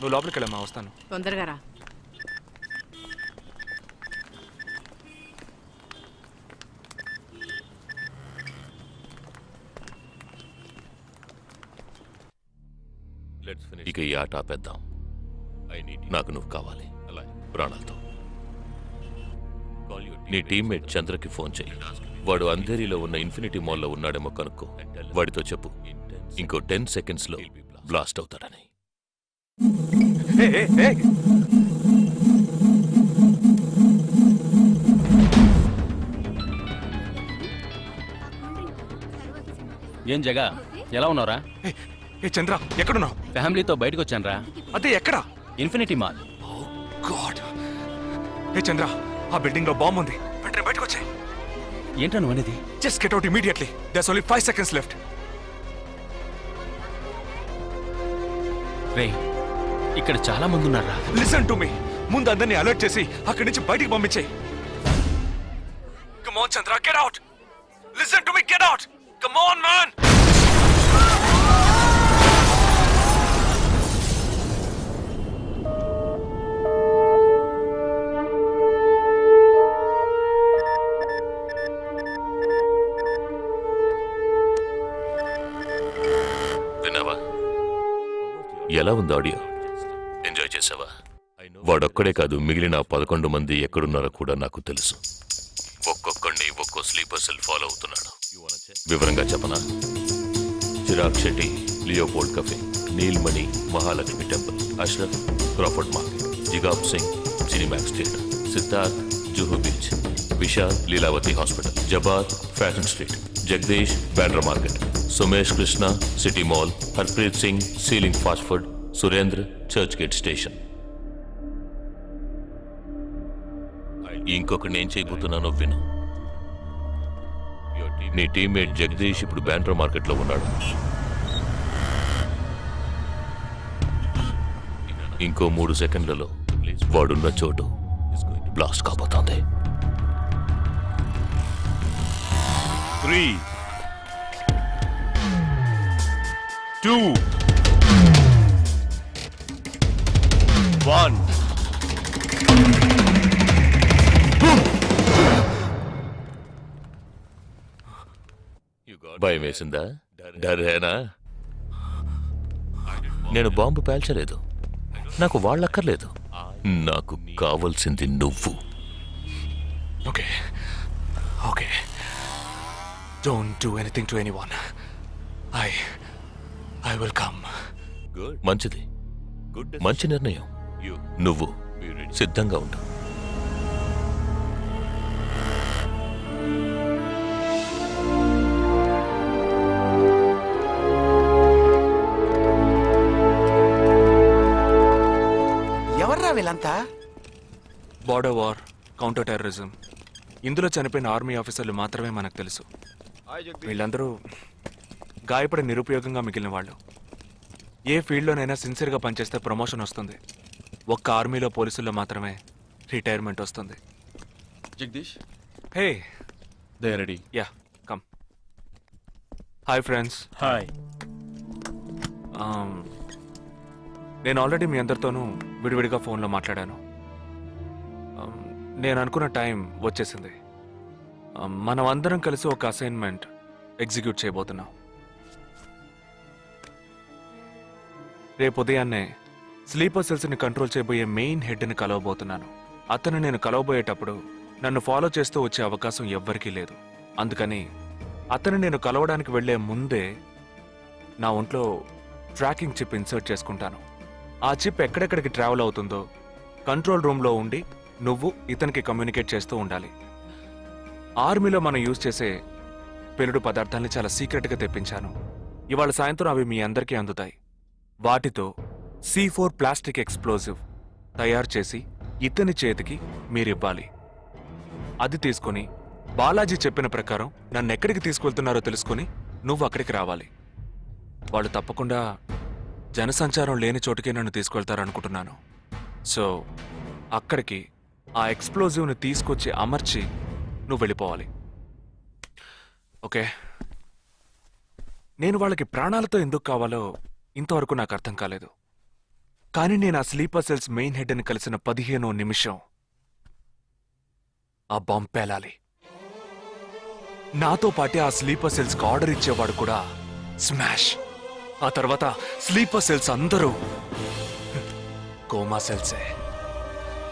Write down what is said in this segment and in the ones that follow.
నువ్వు లోపలికి వెళ్ళమ్మా, వస్తాను. తొందరగా రా. ఇక ఈ ఆట ఆపేద్దాం. నాకు నువ్వు కావాలి ప్రాణాలతో. నీ టీమ్మేట్ చంద్రకి ఫోన్ చెయ్యి. వాడు అంధేరిలో ఉన్న ఇన్ఫినిటీ మాల్లో ఉన్నాడేమో కనుక్కో. వాడితో చెప్పు ఇంకో 10 సెకండ్స్లో బ్లాస్ట్ అవుతాడని. ఏం జగా, ఎలా ఉన్నారా? ఏ చంద్ర, ఎక్కడున్నావు? ఫ్యామిలీతో బయటకు వచ్చాను రా. అదే ఎక్కడ? Infinity mall. గాడ్. ఏ చంద్ర, ఆ బిల్డింగ్ లో బాంబు ఉంది. వెంటనే బయటకు వచ్చాయి. ఏంటా నువ్వు అనేది? Just get out immediately. There's only 5 seconds left. రే, ఇక్కడ చాలా మంది ఉన్నారా? Listen to me. ముందు అందరినీ అలర్ట్ చేసి అక్కడి నుంచి బయటికి పంపించేయి. Come on Chandra, get out. Listen to me, get out. Come on man. విన్నావా? ఎలా ఉంది ఆడియో? ఎంజాయ్ చేసావా? వాడొక్కడే కాదు, మిగిలిన 11 మంది ఎక్కడున్నారో కూడా నాకు తెలుసు. ఒక్కొక్కడిని ఒక్కో స్లీపర్ సెల్ ఫాలో అవుతున్నాడు. వివరంగా చెప్పనా? Chirag Shetty, Leopold Cafe, Neelmani, Mahalakshmi temple, Ashraf, Crawford Market, Jigab Singh, Cinemax theatre, Siddharth, Juhu beach, Vishal, Lilavati hospital, Jabbar, Fashion Street, Jagdish, Bandra market, Sumesh Krishna, City Mall, Harpreet Singh, ceiling fast food, Surendra, Churchgate station. ఇంకొకటి నేను చేయబోతున్నానో విను. నీ టీమ్మేట్ జగదీష్ ఇప్పుడు బ్యాండ్రా మార్కెట్లో ఉన్నాడు. ఇంకో 3 సెకండ్లలో వాడున్న చోటు బ్లాస్ట్ కాబోతోంది. 3, 2, 1. భయం వేసిందా? డరేనా? నేను బాంబు పేల్చలేదు. నాకు వాళ్ళక్కర్లేదు. నాకు కావలసింది నువ్వు. Okay okay, don't do anything to anyone. I will come. మంచిది, మంచి నిర్ణయం. నువ్వు సిద్ధంగా ఉండు. ఎవర్రా వీళ్ళంతా? బార్డర్ వార్, కౌంటర్ టెర్రరిజం, ఇందులో చనిపోయిన ఆర్మీ ఆఫీసర్లు మాత్రమే మనకు తెలుసు. వీళ్ళందరూ గాయపడి నిరుపయోగంగా మిగిలిన వాళ్ళు. ఏ ఫీల్డ్లోనైనా సిన్సియర్గా పనిచేస్తే ప్రమోషన్ వస్తుంది. ఒక్క ఆర్మీలో పోలీసుల్లో మాత్రమే రిటైర్మెంట్ వస్తుంది. Jagdish, hey, they ready. Yeah, come. Hi friends. Hi. నేను ఆల్రెడీ మీ అందరితోనూ విడివిడిగా ఫోన్లో మాట్లాడాను. నేను అనుకున్న టైం వచ్చేసింది. మనం అందరం కలిసి ఒక అసైన్మెంట్ ఎగ్జిక్యూట్ చేయబోతున్నాం. రేపు ఉదయాన్నే స్లీపర్ సెల్స్ని కంట్రోల్ చేయబోయే మెయిన్ హెడ్ని కలవబోతున్నాను. అతను నేను కలవబోయేటప్పుడు నన్ను ఫాలో చేస్తూ వచ్చే అవకాశం ఎవ్వరికీ లేదు. అందుకని అతను నేను కలవడానికి వెళ్లే ముందే నా ఒంట్లో ట్రాకింగ్ చిప్ ఇన్సర్ట్ చేసుకుంటాను. ఆ చిప్ ఎక్కడెక్కడికి ట్రావెల్ అవుతుందో కంట్రోల్ రూమ్లో ఉండి నువ్వు ఇతనికి కమ్యూనికేట్ చేస్తూ ఉండాలి. ఆర్మీలో మనం యూజ్ చేసే పెలుడు పదార్థాల్ని చాలా సీక్రెట్గా తెప్పించాను. ఇవాళ సాయంత్రం అవి మీ అందరికీ అందుతాయి. వాటితో C4 ప్లాస్టిక్ ఎక్స్ప్లోజివ్ తయారు చేసి ఇతని చేతికి మీరివ్వాలి. అది తీసుకొని బాలాజీ చెప్పిన ప్రకారం నన్ను ఎక్కడికి తీసుకెళ్తున్నారో తెలుసుకొని నువ్వు అక్కడికి రావాలి. వాళ్ళు తప్పకుండా జనసంచారం లేని చోటుకే నన్ను తీసుకెళ్తారనుకుంటున్నాను. సో అక్కడికి ఆ ఎక్స్ప్లోజివ్ని తీసుకొచ్చి అమర్చి నువ్వు వెళ్ళిపోవాలి. ఓకే? నేను వాళ్ళకి ప్రాణాలతో ఎందుకు కావాలో ఇంతవరకు నాకు అర్థం కాలేదు. కానీ నేను ఆ స్లీపర్ సెల్స్ మెయిన్ హెడ్ ని కలిసిన 15వ నిమిషం ఆ బాంబ్ పేలాలి. నాతో పాటే ఆ స్లీపర్ సెల్స్ కి ఆర్డర్ ఇచ్చేవాడు కూడా స్మాష్. ఆ తర్వాత స్లీపర్ సెల్స్ అందరూ కోమా సెల్సే.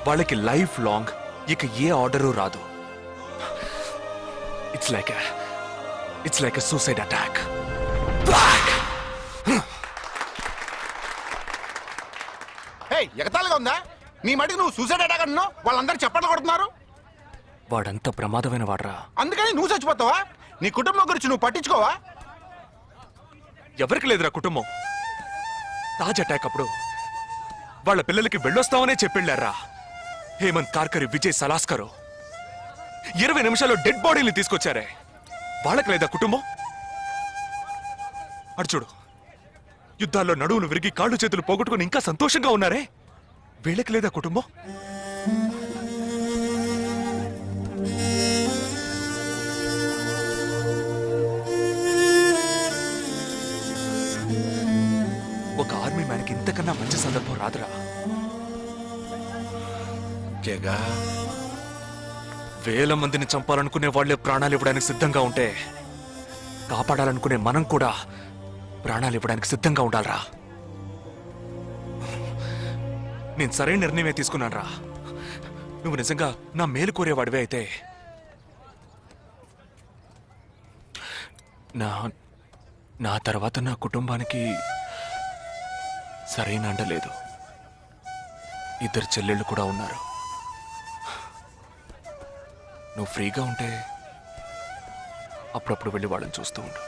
వాళ్ళకి లైఫ్ లాంగ్ ఇక ఏ ఆర్డరు రాదు. It's like a suicide attack. ఎగతాళిగా ఉందా? నీ మటుకు నువ్వు సూసైడ్ అటాక్ అంటున్నావు, వాళ్ళందరూ చెప్పట్లు కొడుతున్నారు. వాడంత ప్రమాదమైన వాడ్రా. అందుకని నువ్వు చచ్చిపోతావా? నీ కుటుంబం గురించి నువ్వు పట్టించుకోవా? ఎవరికి లేదురా కుటుంబం. తాజ్ అటాక్ అప్పుడు వాళ్ళ పిల్లలకి వెళ్ళొస్తామనే చెప్పెళ్ళారా హేమంత్ కార్కరి, విజయ్ సలాస్కరు. 20 నిమిషాల్లో డెడ్ బాడీని తీసుకొచ్చారే, వాళ్ళకి లేదా కుటుంబం? అడు చూడు, యుద్ధాల్లో నడువులు విరిగి కాళ్ళు చేతులు పోగొట్టుకుని ఇంకా సంతోషంగా ఉన్నారే, వీళ్ళకి లేదా కుటుంబం? ఒక ఆర్మీ మ్యాన్కి ఇంతకన్నా మంచి సందర్భం రాదురా. జగా, వేల మందిని చంపాలనుకునే వాళ్లే ప్రాణాలు ఇవ్వడానికి సిద్ధంగా ఉంటే, కాపాడాలనుకునే మనం కూడా ప్రాణాలు ఇవ్వడానికి సిద్ధంగా ఉండాలరా. నేను సరైన నిర్ణయమే తీసుకున్నానురా. నువ్వు నిజంగా నా మేలు కోరేవాడివే అయితే నా తర్వాత నా కుటుంబానికి సరైన అండ లేదు. 2 చెల్లెళ్ళు కూడా ఉన్నారు. నువ్వు ఫ్రీగా ఉంటే అప్పుడప్పుడు వెళ్ళి వాళ్ళని చూస్తూ ఉండు.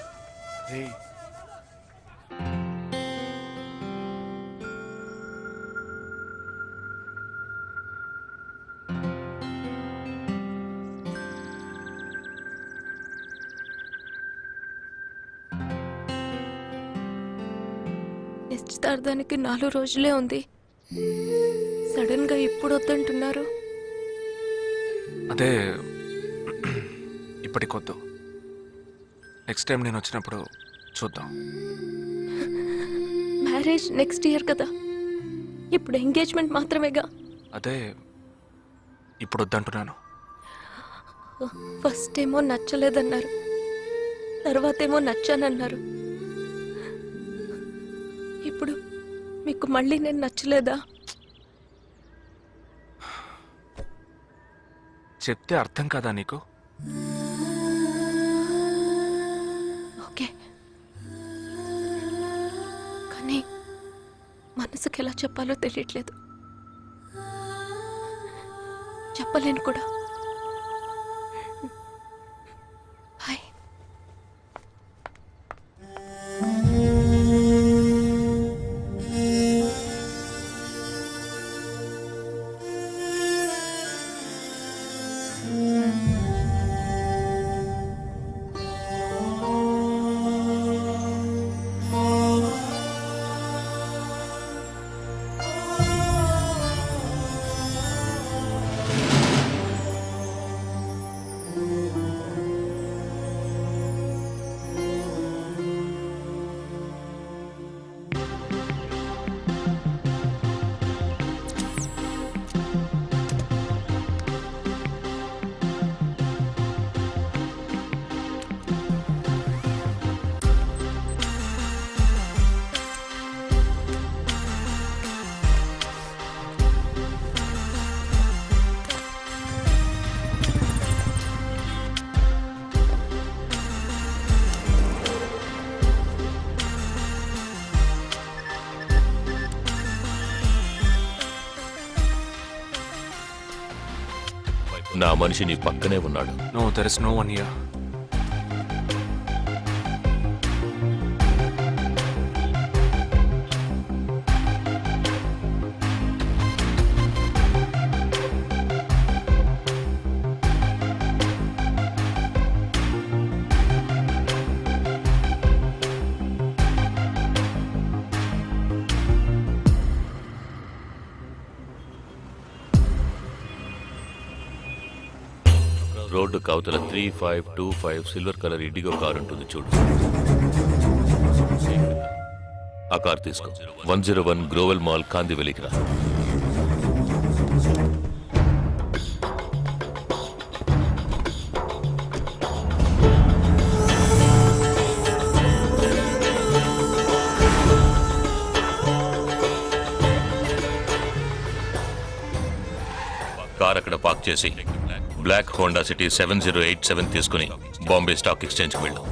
నిశ్చితార్థానికి 4 రోజులే ఉంది. సడన్ గా ఇప్పుడు వద్దంటున్నారు. అదే ఇప్పటికొద్దు, నెక్స్ట్ టైం నేను వచ్చినప్పుడు చూద్దాం. మ్యారేజ్ నెక్స్ట్ ఇయర్ కదా, ఇప్పుడు ఎంగేజ్మెంట్ మాత్రమేగా. అదే ఇప్పుడు వద్దంటున్నాను. ఫస్ట్ ఏమో నచ్చలేదన్నారు, తర్వాతేమో నచ్చానన్నారు. ఇప్పుడు మీకు మళ్ళీ నేను నచ్చలేదా? చెప్తే అర్థం కాదా నీకు? ఓకే, కానీ మనసుకి ఎలా చెప్పాలో తెలియట్లేదు. చెప్పలేను కూడా. హాయ్. నా మనిషి నీ పక్కనే ఉన్నాడు. No, there is no one here. Road కవతల 3525 సిల్వర్ కలర్ ఇండిగో కారు ఉంటుంది చూడు. ఆ కార్ తీసుకో. 101 గ్రోవెల్ మాల్ కాందివెలికి రా. కార్ అక్కడ పార్క్ చేసి బ్లాక్ హోండా సిటీ 7087 తీసుకుని బాంబే స్టాక్ ఎక్స్చేంజ్కి వెళ్ళు.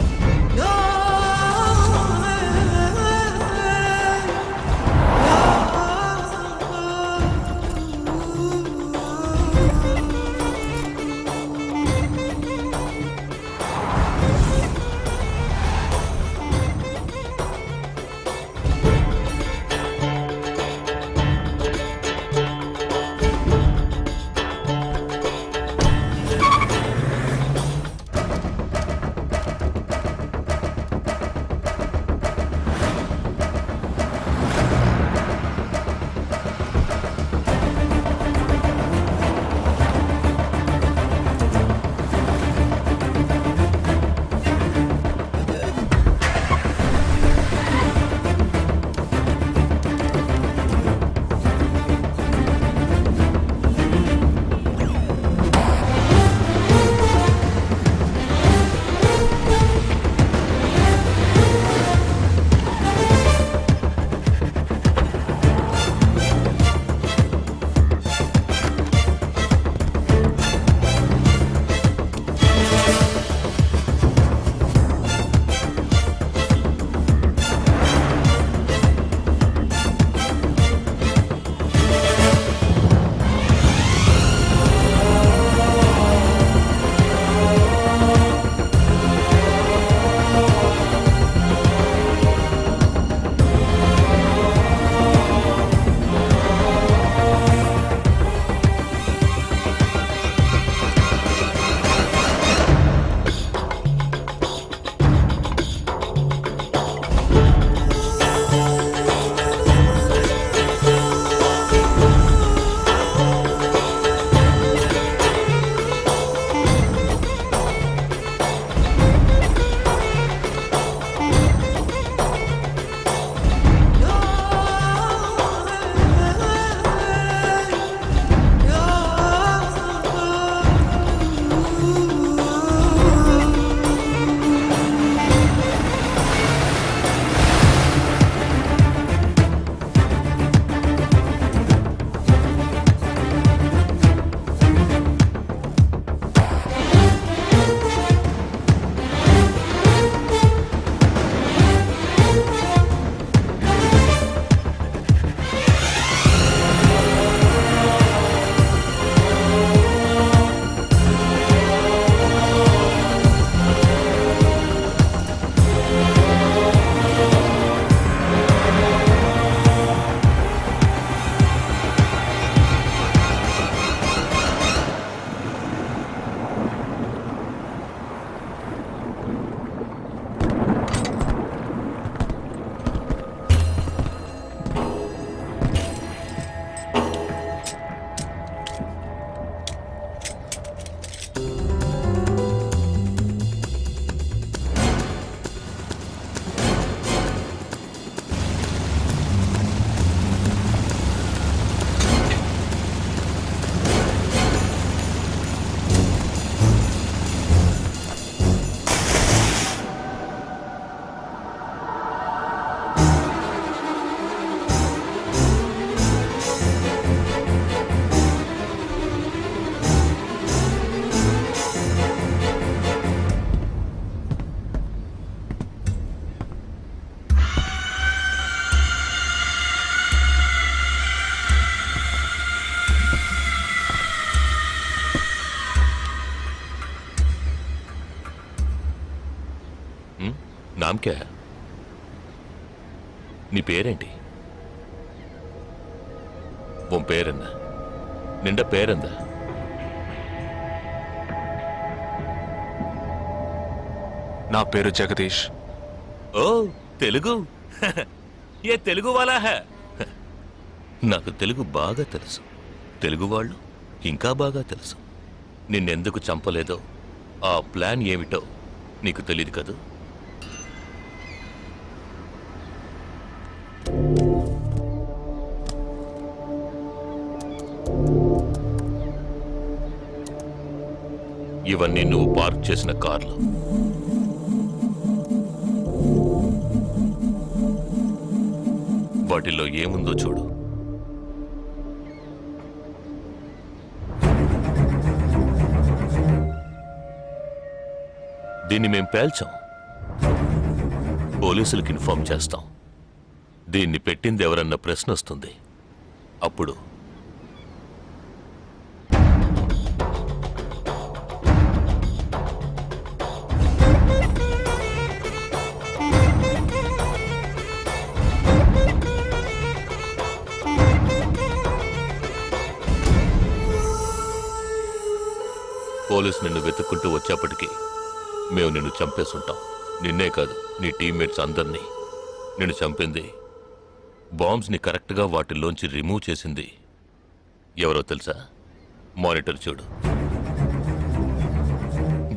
నామ్ క్యా హై? నీ పేరేంటి? ఉన్ పేరెన్న? నిండా పేరెంద? నా పేరు జగదీష్. ఓ తెలుగు. ఏ తెలుగు వాలా హై? నాకు తెలుగు బాగా తెలుసు. తెలుగు వాళ్ళు ఇంకా బాగా తెలుసు. నిన్నెందుకు చంపలేదో ఆ ప్లాన్ ఏమిటో నీకు తెలియదు కదూ. ఇవన్నీ నువ్వు పార్క్ చేసిన కార్లు. వాటిల్లో ఏముందో చూడు. దీన్ని మేం పేల్చాం, పోలీసులకు ఇన్ఫార్మ్ చేస్తాం. దీన్ని పెట్టింది ఎవరన్న ప్రశ్న వస్తుంది. అప్పుడు పోలీసు నిన్ను వెతుక్కుంటూ వచ్చేప్పటికీ మేము నిన్ను చంపేస్తుంటాం. నిన్నే కాదు, నీ టీమ్మేట్స్ అందరినీ. నిన్ను చంపింది, బాంబ్స్ని కరెక్ట్గా వాటిల్లోంచి రిమూవ్ చేసింది ఎవరో తెలుసా? మానిటర్ చూడు.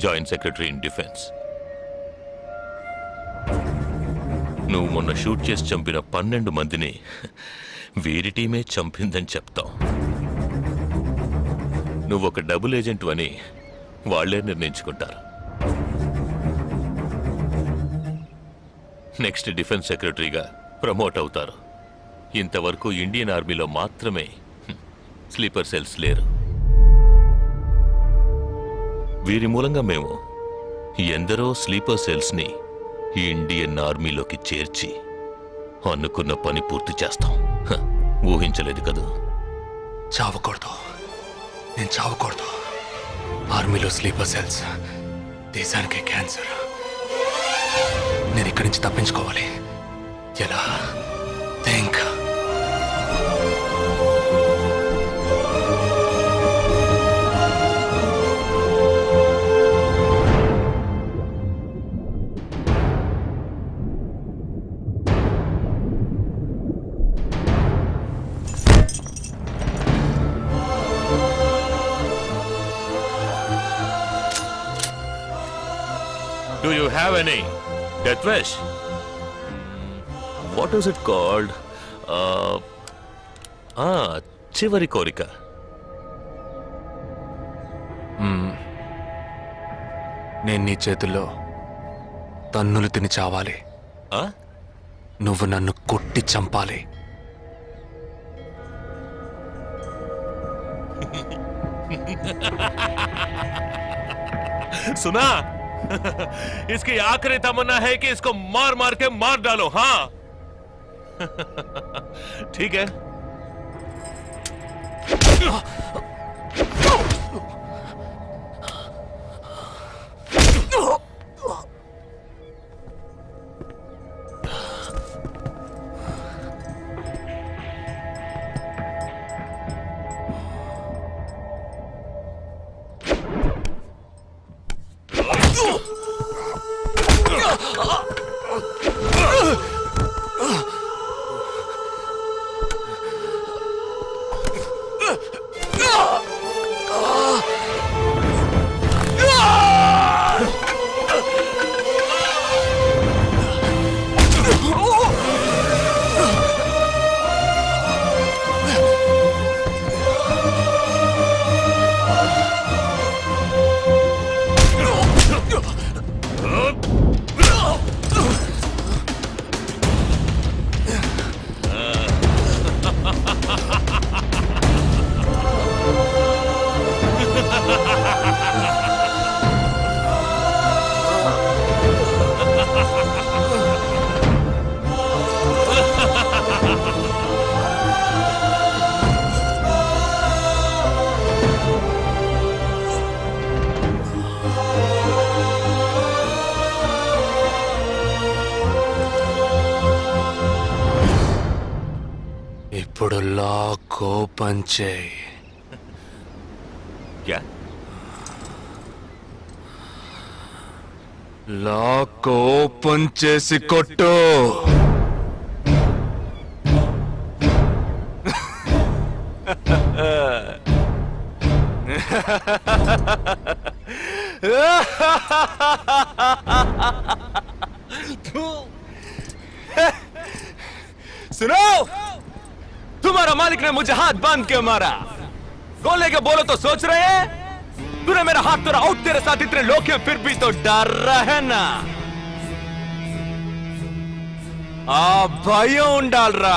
Joint secretary in defence. నువ్వు మొన్న షూట్ చేసి చంపిన 12 మందిని వీరి టీమే చంపిందని చెప్తాం. నువ్వు ఒక డబుల్ ఏజెంట్ అని వాళ్లే నిర్ణయించుకుంటారు. నెక్స్ట్ డిఫెన్స్ సెక్రటరీగా ప్రమోట్ అవుతారు. ఇంతవరకు ఇండియన్ ఆర్మీలో మాత్రమే స్లీపర్ సెల్స్ లేరు. వీరి మూలంగా మేము ఎందరో స్లీపర్ సెల్స్ని ఇండియన్ ఆర్మీలోకి చేర్చి అనుకున్న పని పూర్తి చేస్తాం. ఊహించలేదు కదూ? చావకూడదు, నేను చావకూడదు. ఆర్మీలో స్లీపర్ సెల్స్ దేశానికే క్యాన్సర్. నేను ఇక్కడి నుంచి తప్పించుకోవాలి. ఎలా? Think. Do you have any death wish? What is it called? చివరి కోరిక. నేను నీ చేతుల్లో తన్నులు తిని చావాలి. నువ్వు నన్ను కొట్టి చంపాలి. सुना? इसकी आखिरी तमन्ना है कि इसको मार मार के मार डालो. हाँ ठीक है. ఇప్పుడు లాక్ ఓపెన్ చేయి. क्या? లాక్ ఓపెన్ చేసి కొట్టు. सुनो, तुम्हारा मालिक ने मुझे हाथ बांध के मारा. कौन लेके बोलो तो सोच रहे हैं? तूने मेरा हाथ तोड़ा और तेरे साथ इतने लोग हैं फिर भी तो डर रहा है ना ఆ భయం ఉండాలరా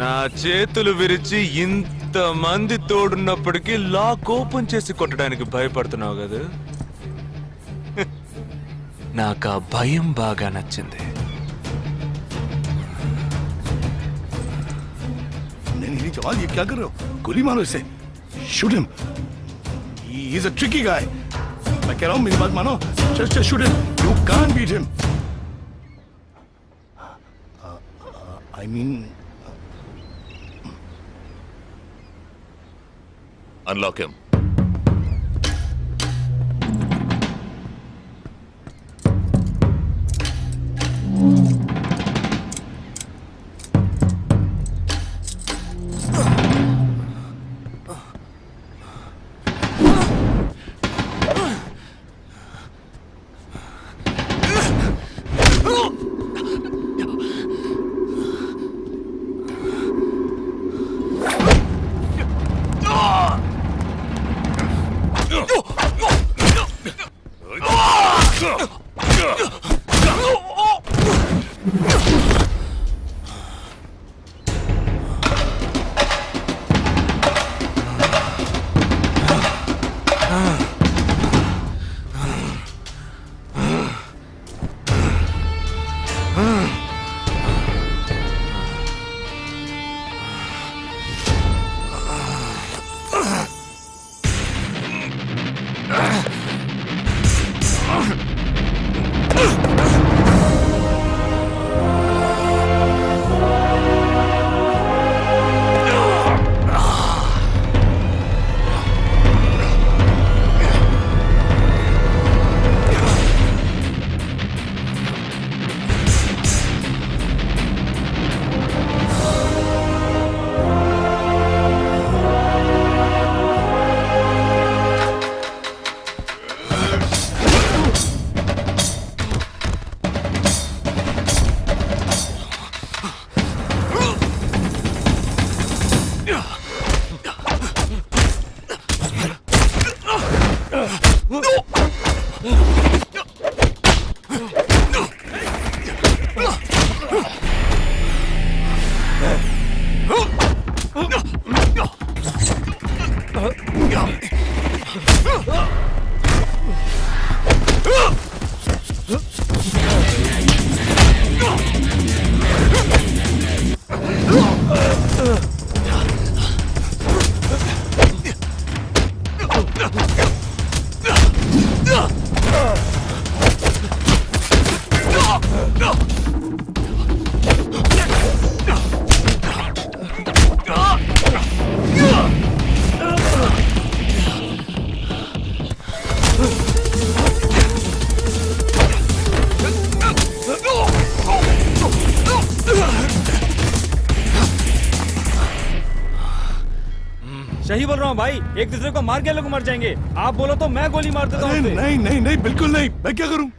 నా చేతులు విరిచి ఇంతమంది తోడున్నప్పటికీ లాక్ ఓపెన్ చేసి కొట్టడానికి భయపడుతున్నావు కదా నాకు ఆ భయం బాగా నచ్చింది नहीं जवान ये क्या कर रहे हो गोली मारो इसे shoot him he is a tricky guy मैं कह रहा हूं मेरी बात मानो just shoot him you can't beat him I mean unlock him सही बोल रहा हूँ भाई एक दूसरे को मार के लोग मर जाएंगे आप बोलो तो मैं गोली मार देता हूँ नहीं नहीं नहीं नहीं बिल्कुल नहीं मैं क्या करूं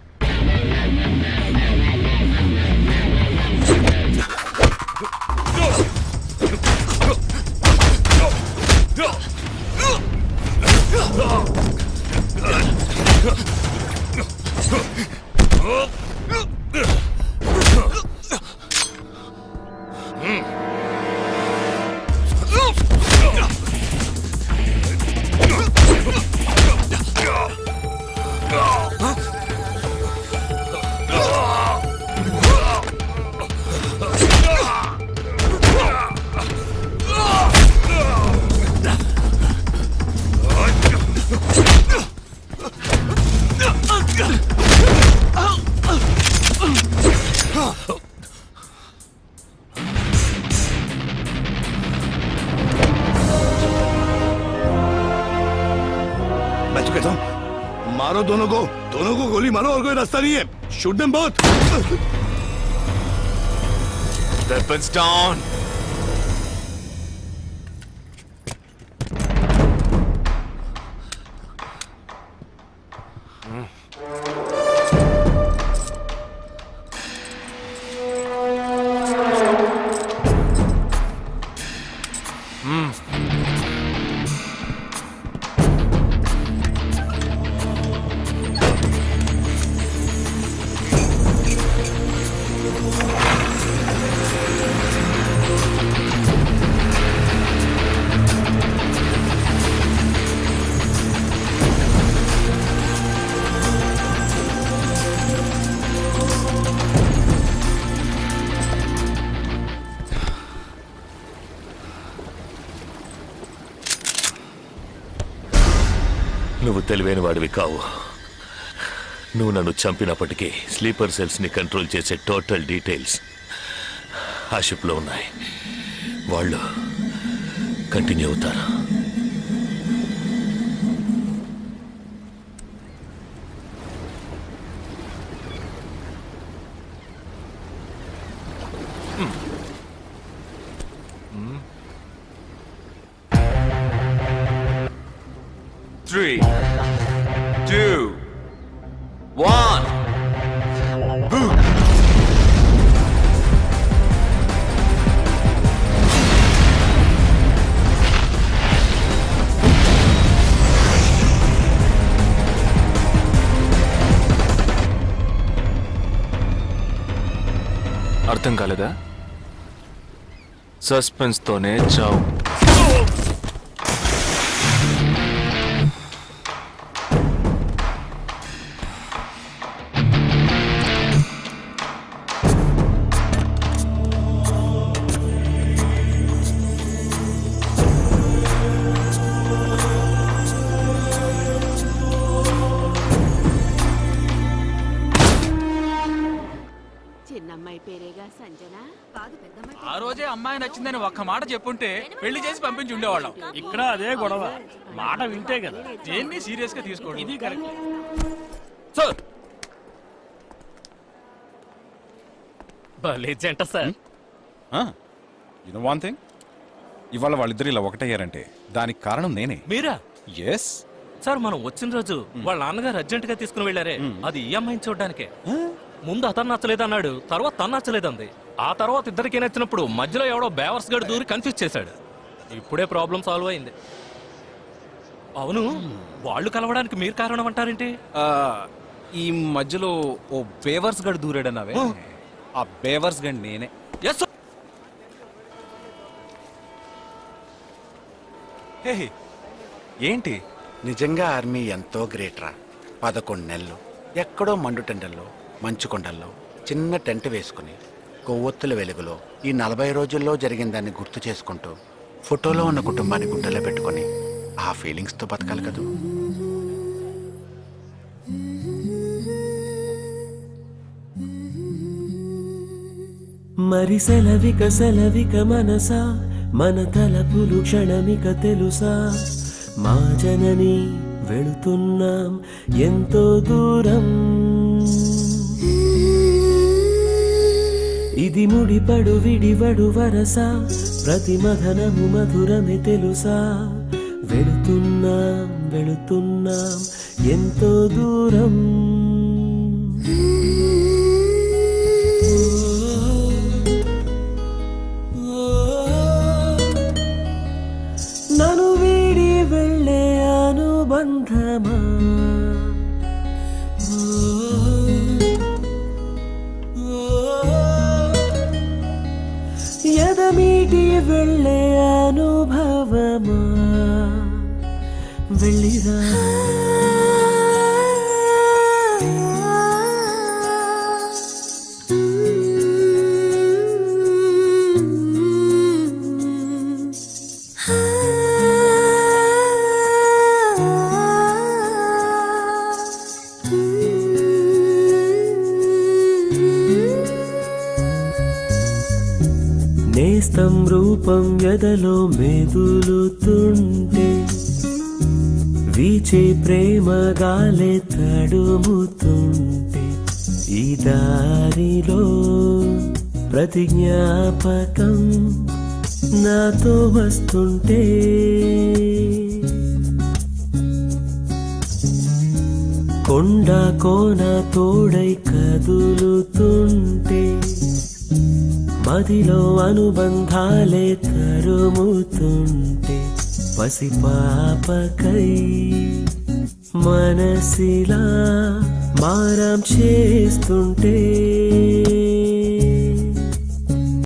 मैं तो कहता हूं मारो दोनों को गोली मारो और कोई रास्ता नहीं है shoot them both Weapons down. తెలివైన వాడివి కావు. నువ్వు నన్ను చంపినప్పటికీ స్లీపర్ సెల్స్ ని కంట్రోల్ చేసే టోటల్ డీటెయిల్స్ ఆ షిప్లో ఉన్నాయి. వాళ్ళు కంటిన్యూ అవుతారు. Three, two, one. Boom. అర్థం కాలేదా? సస్పెన్స్ తోనే చావు. చిన్నమ్మాయి పేరేగా సంజన కాదు పెద్దమ్మాయి. ఆ రోజే అమ్మాయి నచ్చిందని ఒక్క మాట చెప్పుంటే పెళ్లి చేసి పంపించి ఉండేవాళ్ళం. ఇక్కడ అదే గొడవ, మాట వింటే కదా. దేన్ని సీరియస్ గా తీసుకోండి. ఇది కరెక్ట్. సార్ భలే జంట సార్. యునో వన్ థింగ్, ఇవాళ వాళ్ళిద్దరు ఇలా ఒకటయ్యారంటే దానికి కారణం నేనే. మీరా? ఎస్. సార్ మనం వచ్చిన రోజు వాళ్ళ నాన్నగారు అర్జెంట్ గా తీసుకుని వెళ్ళారే, అది ఈ అమ్మాయిని చూడడానికే. ముందు అతను నచ్చలేదన్నాడు, తర్వాత తను నచ్చలేదంది. ఆ తర్వాత ఇద్దరికి నచ్చినప్పుడు మధ్యలో ఎవడో బేవర్స్ గడు దూరి కన్ఫ్యూజ్ చేశాడు. ఇప్పుడే ప్రాబ్లం సాల్వ్ అయింది. అవును, వాళ్ళు కలవడానికి మీరు కారణం అంటారేంటి? ఈ మధ్యలో ఓ బేవర్స్ గడు దూరాడన్నావే, ఆ బేవర్స్ గడు నేనే. ఎస్. హే, ఏంటి? నిజంగా ఆర్మీ ఎంతో గ్రేట్ రా. 11 నెలలు ఎక్కడో మండుటెండల్లో మంచు కొండల్లో చిన్న టెంట్ వేసుకుని కొవ్వొత్తుల వెలుగులో ఈ 40 రోజుల్లో జరిగిన దాన్ని గుర్తు చేసుకుంటూ ఫోటోలో ఉన్న కుటుంబాన్ని గుండెలో పెట్టుకొని ఆ ఫీలింగ్స్తో బతకాలి కదూ. మరి సెలవిక మనసా, మన తలపులు క్షణమిక తెలుసా, మా జనని వెళుతున్నాం ఎంతో దూరం. ఇది ముడిపడు విడివడు వరస, ప్రతి మధనము మధురమే తెలుసా, వెళుతున్నాం ఎంతో దూరం. నన్ను వీడి వెళ్ళే అనుబంధమా, ఎదమీటి వెళ్ళే అనుభవమా, వెళ్ళిరా. నేస్తం రూపం ఎదలో మెదులుతుంటే, వీచే ప్రేమ గాలే తడుముతుంటే, ఈ దారిలో ప్రతి జ్ఞాపకం నాతో వస్తుంటే, కొండ కోన తోడై కదులుతుంటే, మదిలో అనుబంధాలే తరుముతుంటే, పసిపాపకై మనసిలా మారం చేస్తుంటే,